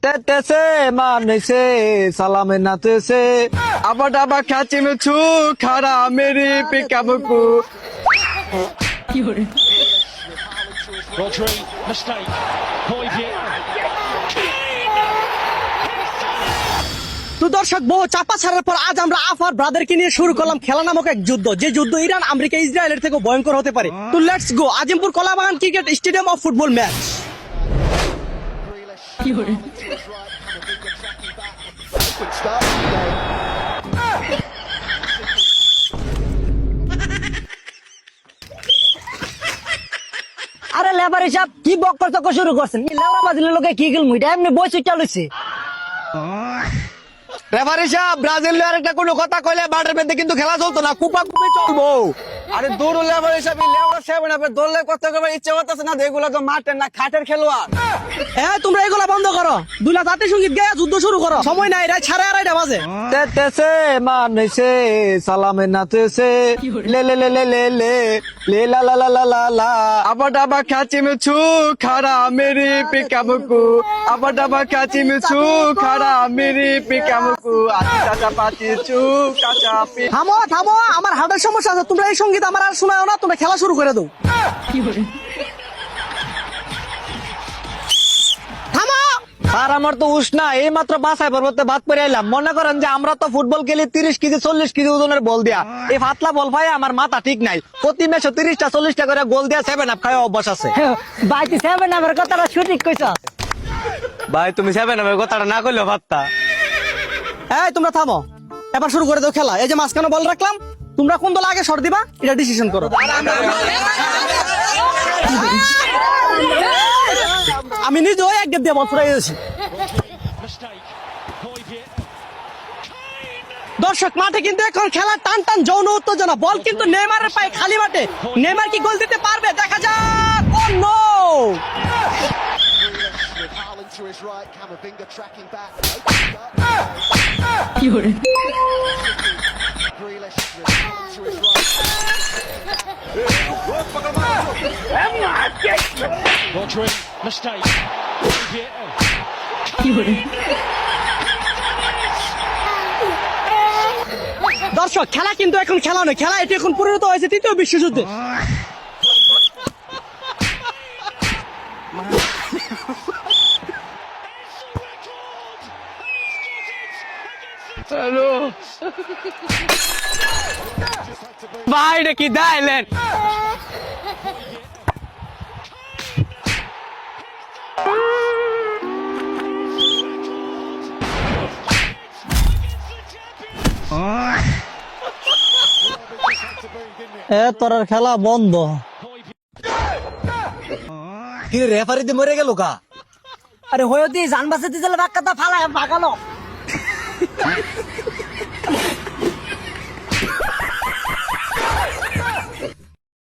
তেতেছে মানেছে সালামে নাচেছে আবার আবার খাচি মেছু খারা মেরি পিকাবুকু Rodri, mistake. Hoybier. তো দর্শক বহু চাপা ছাড়ার পর আজ আমরা আফার ব্রাদারকে নিয়ে শুরু করলাম খেলা নামক এক যুদ্ধ, যে যুদ্ধ ইরান আমেরিকা ইসরায়েলের থেকে ভয়ঙ্কর হতে পারে। তো let's go Azimpur Kalabagan cricket stadium of football match. আরে লেবার হিসাব কি বক্কর চক্ক শুরু করছেন? লেবরা বাজিলের লোকে কি গেল মুইটা এমনি বই সুইটা লইছে। রেফারি সাহেব ব্রাজিল আরেকটা কোনো কথা কইলে মাঠের মধ্যে কিন্তু খেলা চলতো না, কুপা কুপি চলবো। আরে দূর লেবার হিসাব লেবার সাহেব না দলের কথা কইবার ইচ্ছে করতেছে না, এগুলো তো মাঠের না খাটের খেলোয়াড়। হ্যাঁ তোমরা এগুলা বন্ধ করো, দুলা জাতীয় সঙ্গীত গায়ে যুদ্ধ শুরু করো, সময় নাই, রাত 2:30 বাজে। তেতেছে মানেছে সালামে নাচেছে লে লে লে লে লে লে লে লা লা লা লা লা লা আবার আবার খাচি মেছু খারা মেরি পিকাবুকু আবার আবার খাচি মেছু খারা মেরি পিকাবুকু আতি চাচা পাতি চু কাচা পি। থামো থামো, আমার হার্টের সমস্যা আছে, তোমরা এই সঙ্গীত আমার আর শোনাও না, তোমরা খেলা শুরু করে দাও। থামো। আর আমার তো উষ্ণা এই মাত্র বাসায় পর্বতে ভাত করে এলাম। মনে করেন যে আমরা তো ফুটবল খেলি 30 কেজি 40 কেজি ওজনের বল দিয়া, এই পাতলা বল ভাই আমার মাথা ঠিক নাই। প্রতি ম্যাচে 30টা 40টা করে গোল দিয়া 7 আপ খাওয়া অভ্যাস আছে। বাইতে সেভেন আমার কথাটা সঠিক কইছ। ভাই তুমি 7 আপের কথাটা না কইলেও পারতা। এই তোমরা থামো, এবার শুরু করে দাও খেলা। এই যে মাঝখানে বল রাখলাম, তোমরা কোন দল আগে শট দিবা এটা ডিসিশন করো। আমি নিজেও এক গেট দিয়ে বল ছুড়াই দিয়েছি। Mistake. Hoybier. দর্শক মাঠে কিন্তু এখন খেলার টান টান যৌন উত্তেজনা, বল কিন্তু নেইমারের পায়ে খালি মাঠে। নেইমার কি গোল দিতে পারবে? দেখা যাক। ও no! With Haaland to his right, Camavinga tracking back. Grealish with Haaland to his right. Rodri, mistake. Hoybier. দর্শক খেলা কিন্তু এখন খেলা নয়, খেলা এটি এখন পরিণত হয়েছে তৃতীয় বিশ্বযুদ্ধে। ভাই এটা কি দাইলেন? তোর খেলা বন্ধ। কি রেফারি দিয়ে মরে গেল কা? আরে হয়তি জান বাঁচাতে দিলে বাক্কাটা ফালা ভাগালো।